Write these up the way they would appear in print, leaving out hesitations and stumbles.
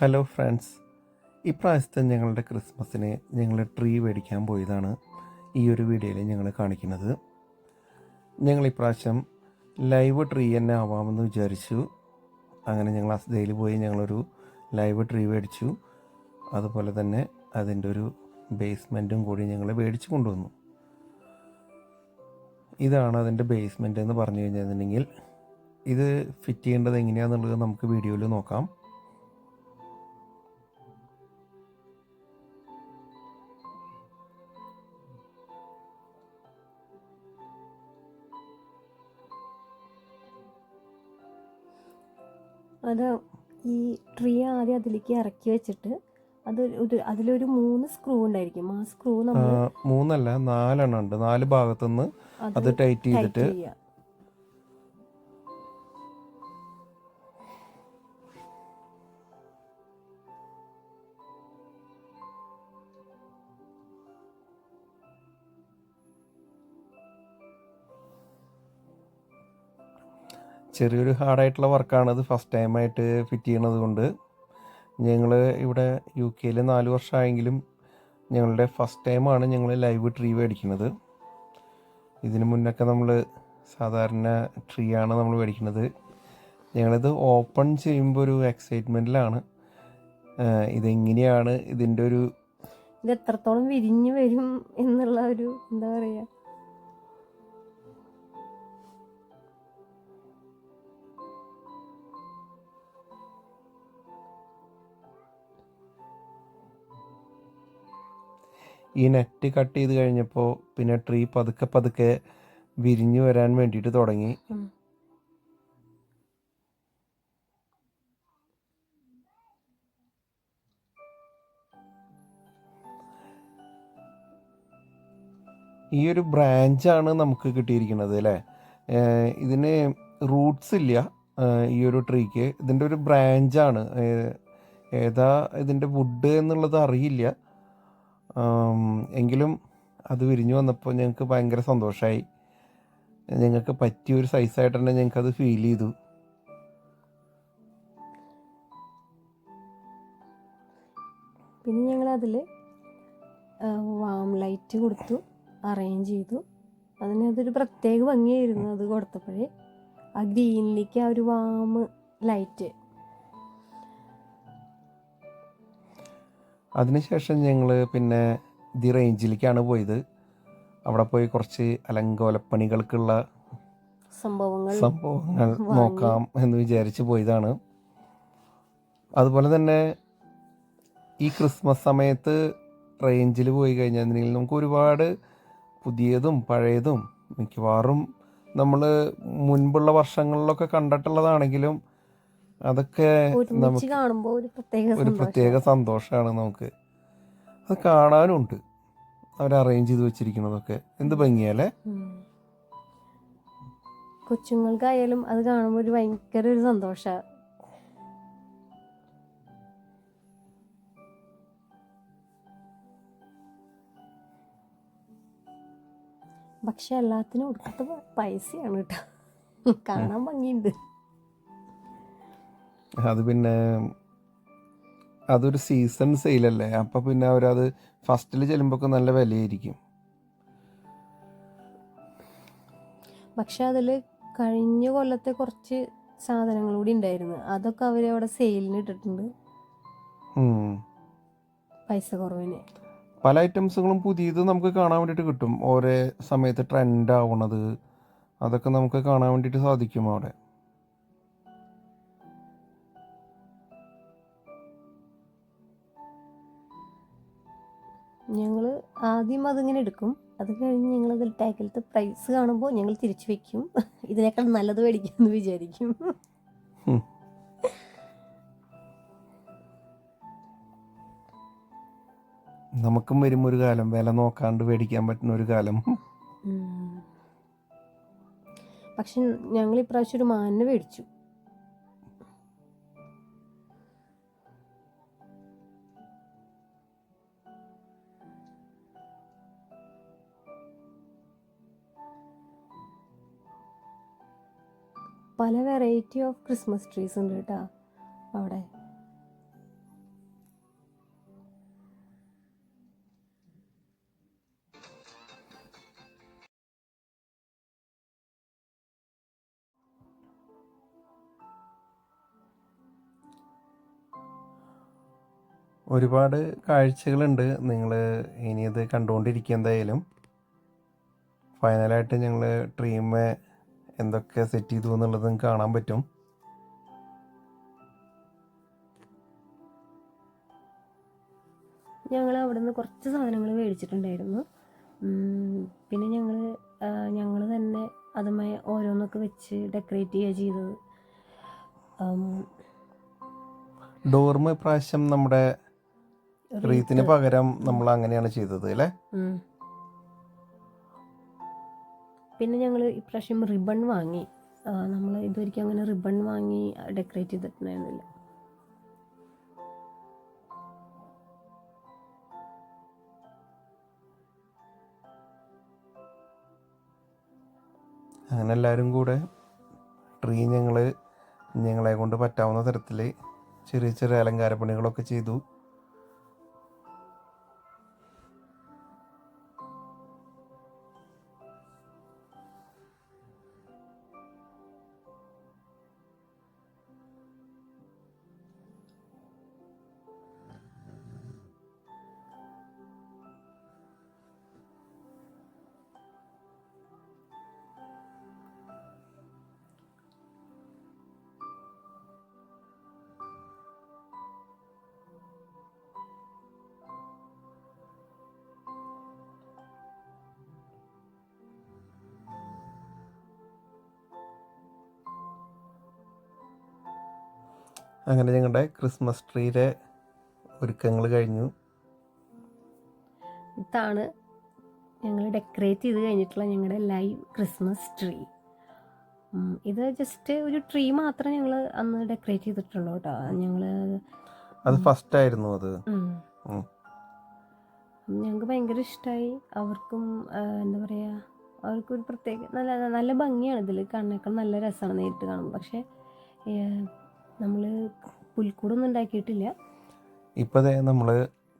Hello friends, ഇപ്രാവശ്യത്തെ ഞങ്ങളുടെ ക്രിസ്മസിന് ഞങ്ങൾ ട്രീ മേടിക്കാൻ പോയതാണ് ഈ ഒരു വീഡിയോയിൽ ഞങ്ങൾ കാണിക്കുന്നത്. ഞങ്ങൾ ഇപ്രാവശ്യം ലൈവ് ട്രീ തന്നെ ആവാമെന്ന് വിചാരിച്ചു. അങ്ങനെ ഞങ്ങൾ അസ്ദയിൽ പോയി ഞങ്ങളൊരു ലൈവ് ട്രീ മേടിച്ചു. അതുപോലെ തന്നെ അതിൻ്റെ ഒരു ബേസ്മെൻറ്റും കൂടി ഞങ്ങൾ മേടിച്ച് കൊണ്ടുവന്നു. ഇതാണ് അതിൻ്റെ ബേസ്മെൻറ്റ് എന്ന് പറഞ്ഞു കഴിഞ്ഞിട്ടുണ്ടെങ്കിൽ ഇത് ഫിറ്റ് ചെയ്യേണ്ടത് എങ്ങനെയാണെന്നുള്ളത് നമുക്ക് വീഡിയോയിൽ നോക്കാം. അത് ഈ ട്രീ ആദ്യം അതിലേക്ക് ഇറക്കി വെച്ചിട്ട് അതിലൊരു 3 സ്ക്രൂ ഉണ്ടായിരിക്കും. ആ സ്ക്രൂ നമ്മൾ 3 അല്ല 4 എണ്ണം ഉണ്ട്. 4 ഭാഗത്തുനിന്ന് അത് ടൈറ്റ് ചെയ്തിട്ട് ചെറിയൊരു ഹാർഡായിട്ടുള്ള വർക്കാണത്. ഫസ്റ്റ് ടൈമായിട്ട് ഫിറ്റ് ചെയ്യണത് കൊണ്ട് ഞങ്ങൾ ഇവിടെ UK 4 വർഷമായെങ്കിലും ഞങ്ങളുടെ ഫസ്റ്റ് ടൈമാണ് ഞങ്ങൾ ലൈവ് ട്രീ മേടിക്കുന്നത്. ഇതിന് മുന്നൊക്കെ നമ്മൾ സാധാരണ ട്രീ ആണ് നമ്മൾ മേടിക്കുന്നത്. ഞങ്ങളിത് ഓപ്പൺ ചെയ്യുമ്പോൾ ഒരു എക്സൈറ്റ്മെൻറ്റിലാണ്. ഇതെങ്ങനെയാണ് ഇതിൻ്റെ ഒരു ഇത് എത്രത്തോളം വിരിഞ്ഞു വരും എന്നുള്ള ഒരു എന്താ പറയുക, ഈ നെറ്റ് കട്ട് ചെയ്ത് കഴിഞ്ഞപ്പോൾ പിന്നെ ട്രീ പതുക്കെ പതുക്കെ വിരിഞ്ഞു വരാൻ വേണ്ടിയിട്ട് തുടങ്ങി. ഈ ഒരു ബ്രാഞ്ചാണ് നമുക്ക് കിട്ടിയിരിക്കുന്നത് അല്ലേ. ഇതിന് റൂട്ട്സ് ഇല്ല ഈ ഒരു ട്രീക്ക്. ഇതിൻ്റെ ഒരു ബ്രാഞ്ചാണ്. ഏതാ ഇതിൻ്റെ വുഡ് എന്നുള്ളത് അറിയില്ല. എങ്കിലും അത് വിരിഞ്ഞു വന്നപ്പോൾ ഞങ്ങൾക്ക് ഭയങ്കര സന്തോഷമായി. ഞങ്ങൾക്ക് പറ്റിയൊരു സൈസായിട്ട് തന്നെ ഞങ്ങൾക്കത് ഫീൽ ചെയ്തു. പിന്നെ ഞങ്ങളതിൽ വാം ലൈറ്റ് കൊടുത്തു, അറേഞ്ച് ചെയ്തു. അതിനതൊരു പ്രത്യേക ഭംഗിയായിരുന്നു. അത് കൊടുത്തപ്പോഴേ ആ ഗ്രീനിലേക്ക് ആ ഒരു വാം ലൈറ്റ്. അതിനുശേഷം ഞങ്ങൾ പിന്നെ ദി റേഞ്ചിലേക്കാണ് പോയത്. അവിടെ പോയി കുറച്ച് അലങ്കോലപ്പണികൾക്കുള്ള സംഭവങ്ങൾ നോക്കാം എന്ന് വിചാരിച്ച് പോയതാണ്. അതുപോലെ തന്നെ ഈ ക്രിസ്മസ് സമയത്ത് റേഞ്ചിൽ പോയി കഴിഞ്ഞാൽ നമുക്ക് ഒരുപാട് പുതിയതും പഴയതും മിക്കവാറും നമ്മൾ മുൻപുള്ള വർഷങ്ങളിലൊക്കെ കണ്ടിട്ടുള്ളതാണെങ്കിലും അതൊക്കെ നമുക്ക് കാണുമ്പോൾ ഒരു പ്രത്യേക സന്തോഷമാണ്. നമുക്ക് അത് കാണാനുണ്ട്. അവർ അറേഞ്ച് ചെയ്ത് വെച്ചിരിക്കുന്നതൊക്കെ എന്ത് ഭംഗിയല്ലേ. കൊച്ചുങ്ങൾക്കായാലും അത് കാണുമ്പോൾ ഒരു ഭയങ്കര ഒരു സന്തോഷമാണ്. പക്ഷെ എല്ലാത്തിനും ഒടുക്കത്തെ പൈസയാണ് കേട്ടോ. കാണാൻ ഭംഗിയുണ്ട്. അത് പിന്നെ അതൊരു സീസൺ സെയിലല്ലേ, അപ്പം പിന്നെ അവരത് ഫസ്റ്റിൽ ചെല്ലുമ്പോൾ നല്ല വിലയായിരിക്കും. പക്ഷെ അതിൽ കഴിഞ്ഞ കൊല്ലത്തെ കുറച്ച് സാധനങ്ങൾ കൂടി ഉണ്ടായിരുന്നു. അതൊക്കെ അവരവിടെ സെയിലിന് ഇട്ടിട്ടുണ്ട് പൈസ കുറവിന്. പല ഐറ്റംസുകളും പുതിയത് നമുക്ക് കാണാൻ വേണ്ടിയിട്ട് കിട്ടും. ഓരോ സമയത്ത് ട്രെൻഡ് ആവണത് അതൊക്കെ നമുക്ക് കാണാൻ വേണ്ടിയിട്ട് സാധിക്കും അവിടെ. ഞങ്ങൾ ആദ്യം അതിങ്ങനെ എടുക്കും. അത് കഴിഞ്ഞ് ഞങ്ങളതിൽ ടാക്കിലത്തെ പ്രൈസ് കാണുമ്പോൾ ഞങ്ങൾ തിരിച്ചു വെക്കും. ഇതിനേക്കാൾ നല്ലത് മേടിക്കാമെന്ന് വിചാരിക്കും. നമുക്കും വരും ഒരു കാലം വില നോക്കാണ്ട് മേടിക്കാൻ പറ്റുന്ന ഒരു കാലം. പക്ഷെ ഞങ്ങൾ ഇപ്രാവശ്യം ഒരു മാനിനെ മേടിച്ചു. പല വെറൈറ്റി ഓഫ് ക്രിസ്മസ് ട്രീസ് ഉണ്ട് കേട്ടോ അവിടെ. ഒരുപാട് കാഴ്ചകളുണ്ട്. നിങ്ങൾ ഇനി ഇത് കണ്ടുകൊണ്ടിരിക്കുക എന്തായാലും. ഫൈനലായിട്ട് ഞങ്ങൾ ട്രീമേ എന്തൊക്കെ സെറ്റ് ചെയ്തു എന്നുള്ളത് നിങ്ങൾക്ക് കാണാൻ പറ്റും. ഞങ്ങൾ അവിടെ നിന്ന് കുറച്ച് സാധനങ്ങൾ മേടിച്ചിട്ടുണ്ടായിരുന്നു. പിന്നെ ഞങ്ങൾ തന്നെ അതുമായി ഓരോന്നൊക്കെ വെച്ച് ഡെക്കറേറ്റ് ചെയ്യുക ചെയ്തത്. ഡോർമ ഇപ്രാവശ്യം നമ്മുടെ റീത്തിന് പകരം നമ്മൾ അങ്ങനെയാണ് ചെയ്തത് അല്ലേ? പിന്നെ ഞങ്ങൾ ഇപ്രാവശ്യം റിബൺ വാങ്ങി. നമ്മൾ ഇതുവരെയ്ക്കും അങ്ങനെ റിബൺ വാങ്ങി ഡെക്കറേറ്റ് ചെയ്തിട്ടുണ്ടായിരുന്നില്ല. അങ്ങനെ എല്ലാവരും കൂടെ ട്രീ ഞങ്ങളെ കൊണ്ട് പറ്റാവുന്ന തരത്തിൽ ചെറിയ ചെറിയ അലങ്കാര പണികളൊക്കെ ചെയ്തു. അങ്ങനെ ഞങ്ങളുടെ ക്രിസ്മസ് ട്രീയുടെ ഒരുക്കങ്ങൾ കഴിഞ്ഞു. ഇതാണ് ഞങ്ങൾ ഡെക്കറേറ്റ് ചെയ്ത് കഴിഞ്ഞിട്ടുള്ള ഞങ്ങളുടെ ലൈവ് ക്രിസ്മസ് ട്രീ. ഇത് ജസ്റ്റ് ഒരു ട്രീ മാത്രമേ ഞങ്ങൾ അന്ന് ഡെക്കറേറ്റ് ചെയ്തിട്ടുള്ളൂ കേട്ടോ. അത് ഫസ്റ്റ് ആയിരുന്നു അത്. ഞങ്ങൾക്ക് ഭയങ്കര ഇഷ്ടമായി. അവർക്കും എന്താ പറയുക, അവർക്കൊരു പ്രത്യേക നല്ല ഭംഗിയാണ് ഇതിൽ കാണുന്നേക്കാൾ നല്ല രസമാണ് നേരിട്ട് കാണുമ്പോൾ. പക്ഷേ നമ്മൾ പുൽക്കൂടൊന്നും ഉണ്ടാക്കിയിട്ടില്ല. ഇപ്പോൾ നമ്മൾ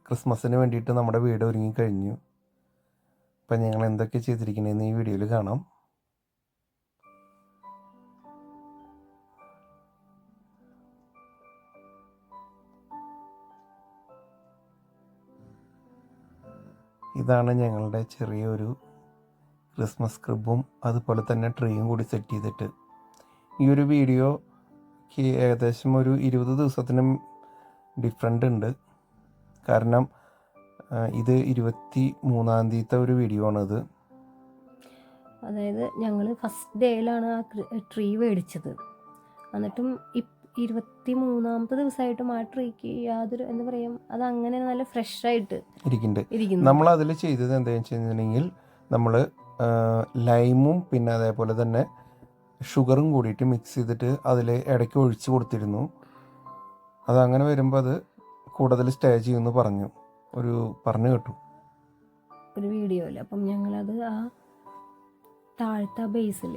ക്രിസ്മസിന് വേണ്ടിയിട്ട് നമ്മുടെ വീട് ഒരുങ്ങിക്കഴിഞ്ഞു. അപ്പം ഞങ്ങൾ എന്തൊക്കെ ചെയ്തിരിക്കണേന്ന് ഈ വീഡിയോയിൽ കാണാം. ഇതാണ് ഞങ്ങളുടെ ചെറിയൊരു ക്രിസ്മസ് ക്രിബും അതുപോലെ തന്നെ ട്രീയും കൂടി സെറ്റ് ചെയ്തിട്ട്. ഈ ഒരു വീഡിയോക്ക് ഏകദേശം ഒരു 20 ദിവസത്തിനും ഡിഫറൻ്റ് ഉണ്ട്. കാരണം ഇത് 23-ാം തീയതിത്തെ ഒരു വീഡിയോ ആണിത്. അതായത് ഞങ്ങൾ ഫസ്റ്റ് ഡേയിലാണ് ആ ട്രീ മേടിച്ചത്. എന്നിട്ടും 23-ാമത്തെ ദിവസമായിട്ടും ആ ട്രീക്ക് യാതൊരു എന്താ പറയുക, അത് അങ്ങനെ നല്ല ഫ്രഷായിട്ട് ഇരിക്കുന്നുണ്ട്. നമ്മൾ അതിൽ ചെയ്തത് എന്താണെന്ന് വെച്ച് കഴിഞ്ഞിട്ടുണ്ടെങ്കിൽ നമ്മൾ ലൈമും പിന്നെ അതേപോലെ തന്നെ ഷുഗറും കൂടിയിട്ട് മിക്സ് ചെയ്തിട്ട് അതിൽ ഇടയ്ക്ക് ഒഴിച്ച് കൊടുത്തിരുന്നു. അതങ്ങനെ വരുമ്പോൾ അത് കൂടുതൽ സ്റ്റേ ചെയ്യുമെന്ന് പറഞ്ഞു കേട്ടു ഒരു വീഡിയോയിൽ. അപ്പം ഞങ്ങളത് ആ താഴത്തെ ബേസിൽ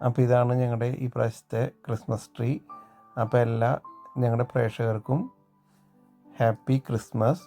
അപ്പോൾ ഇതാണ് ഞങ്ങളുടെ ഈ പ്രാവശ്യത്തെ ക്രിസ്മസ് ട്രീ. അപ്പോൾ എല്ലാ ഞങ്ങളുടെ പ്രേക്ഷകർക്കും ഹാപ്പി ക്രിസ്മസ്.